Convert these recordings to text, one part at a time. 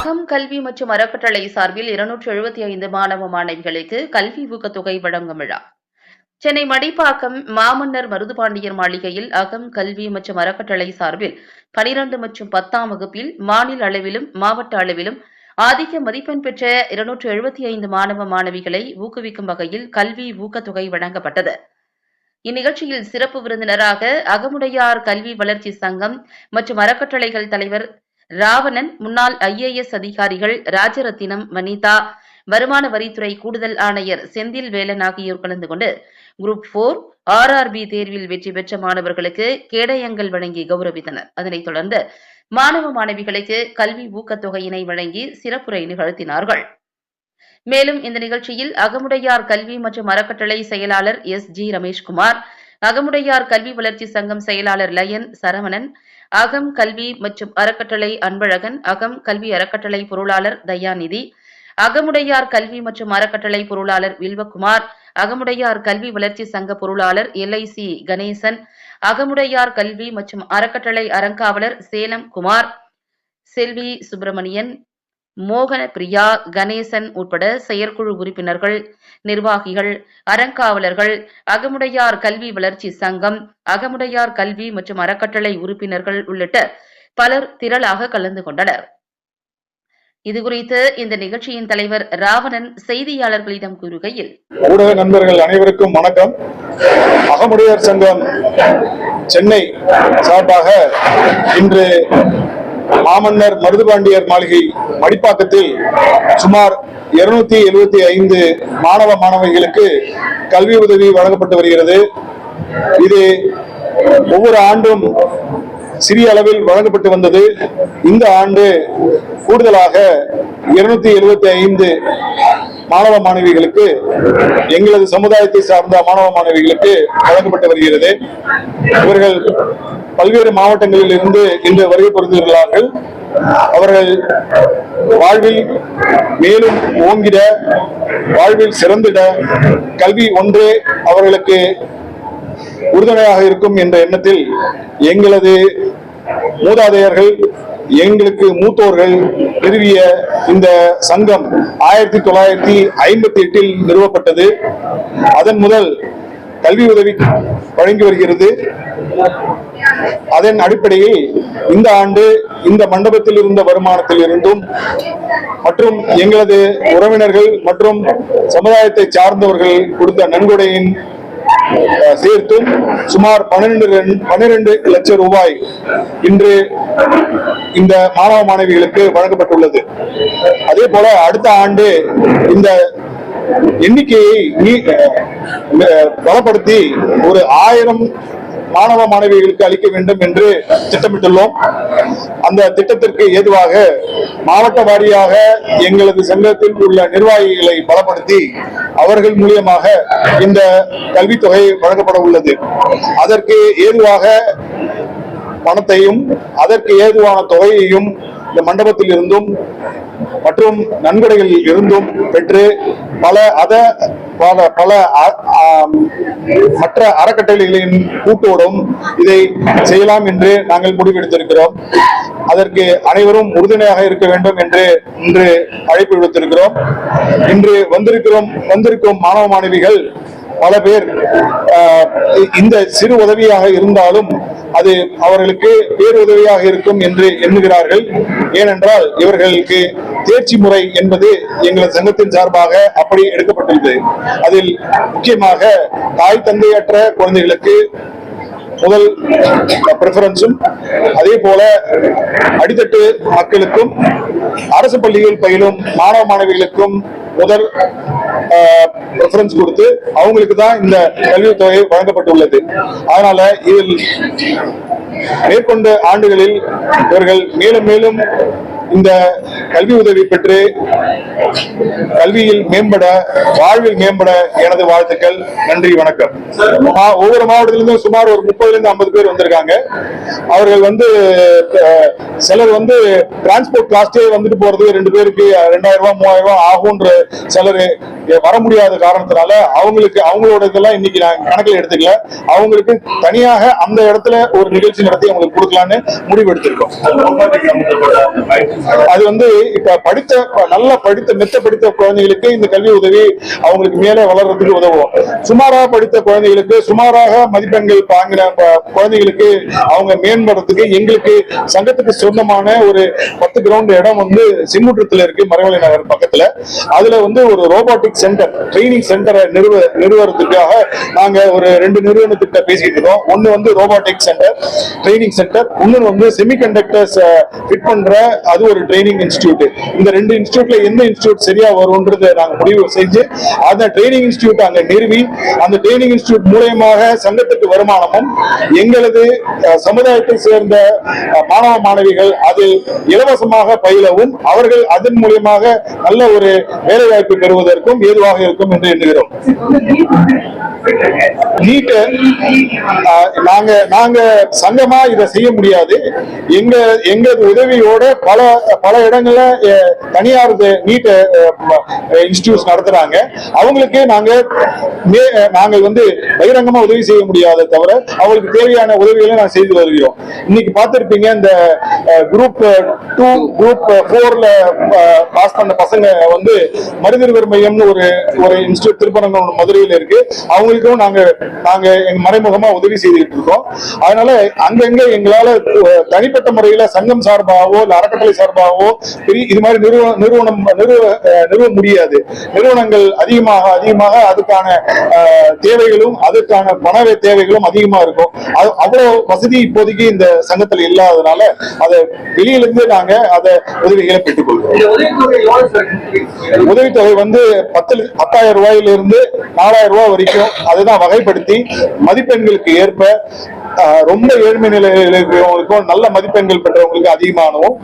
அகம் கல்வி மற்றும் அறக்கட்டளை சார்பில் 275 மாணவ மாணவிகளுக்கு கல்வி ஊக்கத்தொகை வழங்கும் விழா சென்னை மடிப்பாக்கம் மாமன்னர் மருதுபாண்டியர் மாளிகையில் அகம் கல்வி மற்றும் அறக்கட்டளை சார்பில் 12 மற்றும் 10ஆம் வகுப்பில் மாநில அளவிலும் மாவட்ட அளவிலும் அதிக மதிப்பெண் பெற்ற 275 மாணவ மாணவிகளை ஊக்குவிக்கும் வகையில் கல்வி ஊக்கத்தொகை வழங்கப்பட்டது. இந்நிகழ்ச்சியில் சிறப்பு விருந்தினராக அகமுடையார் கல்வி வளர்ச்சி சங்கம் மற்றும் அறக்கட்டளைகள் தலைவர் ராவணன், முன்னாள் IAS அதிகாரிகள் ராஜரத்தினம், வனிதா, வருமான வரித்துறை கூடுதல் ஆணையர் செந்தில் வேலன் ஆகியோர் கலந்து கொண்டு குரூப் 4 RRB தேர்வில் வெற்றி பெற்ற மாணவர்களுக்கு கேடயங்கள் வழங்கி கௌரவித்தனர். அதனைத் தொடர்ந்து மாணவ மாணவிகளுக்கு கல்வி ஊக்கத்தொகையினை வழங்கி சிறப்புரை நிகழ்த்தினார்கள். மேலும் இந்த நிகழ்ச்சியில் அகமுடையார் கல்வி மற்றும் அறக்கட்டளை செயலாளர் SG ரமேஷ்குமார், அகமுடையார் கல்வி வளர்ச்சி சங்கம் செயலாளர் லயன் சரவணன், அகம் கல்வி மற்றும் அறக்கட்டளை அன்பழகன், அகம் கல்வி அறக்கட்டளை பொருளாளர் தயாநிதி, அகமுடையார் கல்வி மற்றும் அறக்கட்டளை பொருளாளர் வில்வகுமார், அகமுடையார் கல்வி வளர்ச்சி சங்க பொருளாளர் LIC கணேசன், அகமுடையார் கல்வி மற்றும் அறக்கட்டளை அறங்காவலர் சேலம் குமார், செல்வி சுப்பிரமணியன், மோகன பிரியா, கணேசன் உட்பட செயற்குழு உறுப்பினர்கள், நிர்வாகிகள், அறங்காவலர்கள், அகமுடையார் கல்வி வளர்ச்சி சங்கம், அகமுடையார் கல்வி மற்றும் அறக்கட்டளை உறுப்பினர்கள் உள்ளிட்ட பலர் திரளாக கலந்து கொண்டனர். இதுகுறித்து இந்த நிகழ்ச்சியின் தலைவர் ராவணன் செய்தியாளர்களிடம் கூறுகையில், ஊடக நண்பர்கள் அனைவருக்கும் வணக்கம். அகமுடையார் சங்கம் சென்னை சார்பாக இன்று மாமன்னர் மருதுபாண்டியர் மாளிகை மடிப்பாக்கத்தில் சுமார் 275 மாணவ மாணவிகளுக்கு கல்வி உதவி வழங்கப்பட்டு வருகிறது. இது ஒவ்வொரு ஆண்டும் சிறிய அளவில் வழங்கப்பட்டு வந்தது. இந்த ஆண்டு கூடுதலாக 275 மாணவ மாணவிகளுக்கு, எங்களது சமுதாயத்தை சார்ந்த மாணவ மாணவிகளுக்கு வழங்கப்பட்டு வருகிறது. இவர்கள் பல்வேறு மாவட்டங்களில் இருந்து இன்று வருகை புரிந்துள்ளார்கள். அவர்கள் வாழ்வில் மேலும் ஓங்கிட, வாழ்வில் சிறந்திட கல்வி ஒன்றே அவர்களுக்கு உறுதுணையாக இருக்கும் என்ற எண்ணத்தில் எங்களது மூதாதையர்கள், எங்களுக்கு மூத்தோர்கள் நிறுவிய இந்த சங்கம் 1958 நிறுவப்பட்டது. அதன் முதல் கல்வி உதவி வழங்கி வருகிறது. அதன் அடிப்படையில் இந்த ஆண்டு இந்த மண்டபத்தில் இருந்த வருமானத்தில் இருந்தும் மற்றும் எங்களது உறவினர்கள் மற்றும் சமுதாயத்தை சார்ந்தவர்கள் கொடுத்த நன்கொடையின் சேர்த்தும் சுமார் 12 லட்சம் ரூபாய் இன்று இந்த மாணவ மாணவிகளுக்கு வழங்கப்பட்டுள்ளது. அதே போல அடுத்த ஆண்டு இந்த எண்ணிக்கையை பலப்படுத்தி ஒரு 1000 மாணவ மாணவிகளுக்கு அளிக்க வேண்டும் என்று திட்டமிட்டுள்ளோம். அந்த திட்டத்திற்கு ஏதுவாக மாவட்ட வாரியாக எங்களது சங்கத்தில் உள்ள நிர்வாகிகளை பலப்படுத்தி அவர்கள் மூலியமாக இந்த கல்வித்தொகை வழங்கப்பட உள்ளது. அதற்கு ஏதுவாக பணத்தையும் அதற்கு ஏதுவான தொகையையும் இந்த மண்டபத்தில் இருந்தும் மற்றும் நன்கொடைகளில் இருந்தும் பெற்று பல மற்ற அறக்கட்டளைகளின் கூட்டோடும் இதை செய்யலாம் என்று நாங்கள் முடிவெடுத்திருக்கிறோம். அதற்கு அனைவரும் உறுதுணையாக இருக்க வேண்டும் என்று இன்று அழைப்பு விடுத்திருக்கிறோம். இன்று வந்திருக்கும் மாணவ மாணவிகள் பல பேர் இந்த சிறு உதவியாக இருந்தாலும் அது அவர்களுக்கு பேருதவியாக இருக்கும் என்று எண்ணுகிறார்கள். ஏனென்றால் இவர்களுக்கு தேர்ச்சி முறை என்பது எங்களது சங்கத்தின் சார்பாக அப்படி எடுக்கப்பட்டுள்ளது. அதில் முக்கியமாக தாய் தந்தையற்ற குழந்தைகளுக்கு முதல் பிரெஃபரன்ஸும், அதே போல அடித்தட்டு மக்களுக்கும் அரசு பள்ளிகள் பயிலும் மாணவ மாணவிகளுக்கும் முதல் பிரெஃபரன்ஸ் கொடுத்து அவங்களுக்கு தான் இந்த கல்வித் தொகை வழங்கப்பட்டுள்ளது. அதனால இதில் மேற்கொண்ட ஆண்டுகளில் இவர்கள் மேலும் மேலும் இந்த கல்வி உதவி பெற்று கல்வியில் மேம்பட, வாழ்வில் மேம்பட எனது வாழ்த்துக்கள். நன்றி, வணக்கம். ஒவ்வொரு மாவட்டத்திலிருந்தும் சுமார் ஒரு 30-50 பேர் வந்திருக்காங்க. அவர்கள் சிலர் டிரான்ஸ்போர்ட் காஸ்டே வந்துட்டு போறது 2 பேருக்கு 2000 ரூபாய் 3000 ரூபாய் ஆகும்ன்ற சிலர் வர முடியாத காரணத்தினால அவங்களோட இதெல்லாம் இன்னைக்கு நான் கணக்கில் எடுத்துக்கல. அவங்களுக்கு தனியாக அந்த இடத்துல ஒரு நிகழ்ச்சி நடத்தி அவங்களுக்கு கொடுக்கலான்னு முடிவு எடுத்திருக்கோம். அது வந்து இப்ப நல்லா மெத்த படித்த குழந்தைகளுக்கு இந்த கல்வி உதவி அவங்களுக்கு மேலே வளர்றதுக்கு உதவும். சுமாராக படித்த குழந்தைகளுக்கு, சுமாராக மதிப்பெண்கள் வாங்கின குழந்தைகளுக்கு அவங்க மேம்படுறதுக்கு எங்களுக்கு சங்கத்துக்கு சொந்தமான ஒரு 10 கிரவுண்ட் இடம் வந்து சிம்முற்றத்துல இருக்கு, மரவள்ளி நகர் பக்கத்துல. அதுல வந்து ஒரு ரோபோட்டிக் சென்டர், ட்ரைனிங் சென்டரை நிறுவனத்துக்காக நாங்க ஒரு 2 நிறுவனத்துக்கிட்ட பேசிட்டு இருக்கோம். ஒன்னு வந்து ரோபோட்டிக் சென்டர், ட்ரைனிங் சென்டர், இன்னொன்னு வந்து செமிகண்டக்டர்ஸ் ஃபிட் பண்ற அது ஒரு ட்ரைனிங் இன்ஸ்டிடியூட். இந்த 2 இன்ஸ்டிடியூட்ல எந்த இன்ஸ்டிடியூட் சரியா வரும்ன்றதை நாங்க முடிவு செஞ்சு அந்த ட்ரைனிங் இன்ஸ்டிடியூட் அங்க நிறுவி, அந்த ட்ரைனிங் இன்ஸ்டிடியூட் மூலமாக சங்கத்துக்கு வருமானமும், எங்களது சமுதாயத்தை சேர்ந்த மாணவ மாணவிகள் அதில் இலவசமாக பயிலவும், அவர்கள் அதன் மூலமாக நல்ல ஒரு வேலை வாய்ப்பு பெறுவதற்கும் ஏதுவாக இருக்கும் என்று எண்ணுகிறோம். நீட் நாங்க சங்கமா இதை செய்ய முடியாது. எங்க உதவியோட பல இடங்கள்ல தனியார் நீட் இன்ஸ்டிடியூட் நடத்துறாங்க. அவங்களுக்கு நாங்கள் வந்து பகிரங்கமா உதவி செய்ய முடியாத தவிர அவங்களுக்கு தேவையான உதவிகளை நான் செய்து வருகிறோம். இன்னைக்கு பார்த்திருப்பீங்க, இந்த குரூப் 2 குரூப் 4ல பாஸ் பண்ண பசங்க வந்து மருதிருவர் மையம்னு ஒரு இன்ஸ்டிடியூட் திருப்பரங்கம் மதுரையில் இருக்கு. அவங்களுக்கும் நாங்க எங்க மறைமுகமா உதவி செய்துட்டு இருக்கோம். அதனால அங்கங்க எங்களால தனிப்பட்ட முறையில சங்கம் சார்பாகவோ இல்ல அறக்கட்டளை சார்பாகவோ இது மாதிரி நிறுவ முடியாது. நிறுவனங்கள் அதிகமாக அதுக்கான தேவைகளும் அதுக்கான பண தேவைகளும் அதிகமா இருக்கும். அவ்வளவு வசதி இப்போதைக்கு இந்த சங்கத்தில் இல்லாததுனால அதை வெளியிலிருந்து நாங்க அதை உதவிகளை பெற்றுக் கொள்கிறோம். உதவித்தொகை வந்து 10,000 ரூபாயிலிருந்து 4,000 ரூபாய் வரைக்கும் அதுதான் வகைப்படுத்தி மதிப்பெண்களுக்கு ஏற்ப ரொம்ப ஏழ்மை நிலையில் இருக்கிறவங்களுக்கும் நல்ல மதிப்பெண்கள் பெற்றவங்களுக்கு அதிகமானவும்,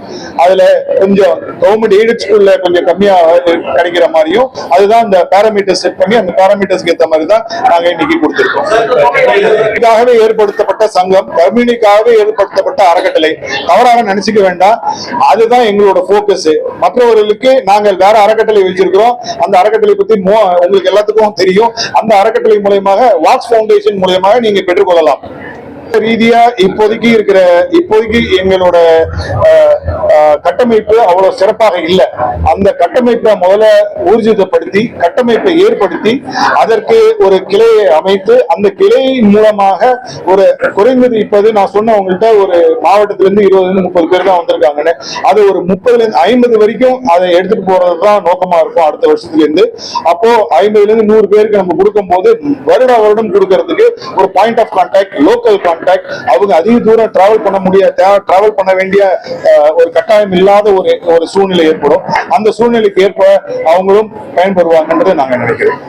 அதுல கொஞ்சம் கவர்மெண்ட் எய்டட் ஸ்கூல்ல கொஞ்சம் கம்மியா கிடைக்கிற மாதிரியும் அதுதான் இந்த பேராமீட்டர் செட் பண்ணி அந்த பேராமீட்டர்ஸ்க்கு ஏற்ற மாதிரி தான் நாங்க இன்னைக்கு கொடுத்திருக்கோம். இதுக்காகவே ஏற்படுத்தப்பட்ட சங்கம், கம்யூனிக்காகவே ஏற்படுத்தப்பட்ட அறக்கட்டளை, தவறாக நினைச்சுக்க வேண்டாம். அதுதான் எங்களோட போக்கஸ். மற்றவர்களுக்கு நாங்கள் வேற அறக்கட்டளை வச்சிருக்கிறோம். அந்த அறக்கட்டளை பத்தி உங்களுக்கு எல்லாத்துக்கும் தெரியும். அந்த அறக்கட்டளை மூலமாக வாட்ஸ் பவுண்டேஷன் மூலமாக நீங்க பெற்றுக்கொள்ளலாம். ரீதியா இப்போதைக்கு எங்களோட கட்டமைப்பு அவ்வளவு சிறப்பாக இல்லை. அந்த கட்டமைப்பை முதல்ல ஊர்ஜிதப்படுத்தி கட்டமைப்பை ஏற்படுத்தி அதற்கு ஒரு கிளையை அமைத்து அந்த கிளையின் மூலமாக ஒரு குறைந்தது இப்போது நான் சொன்ன உங்கள்கிட்ட ஒரு மாவட்டத்திலிருந்து 20-30 பேர் தான் வந்திருக்காங்கன்னு, அது ஒரு 30-50 வரைக்கும் அதை எடுத்துட்டு போறதுதான் நோக்கமா இருக்கும் அடுத்த வருஷத்துல இருந்து. அப்போ 50-100 பேருக்கு நம்ம கொடுக்கும் போது வருடம் கொடுக்கறதுக்கு ஒரு point of contact, local contact, அவங்க அதிக தூரம் டிராவல் பண்ண வேண்டிய ஒரு கட்டாயம் இல்லாத ஒரு சூழ்நிலை ஏற்படும். அந்த சூழ்நிலைக்கு ஏற்ப அவங்களும் பயன்பெறுவாங்கன்றது நாங்க நினைக்கிறோம்.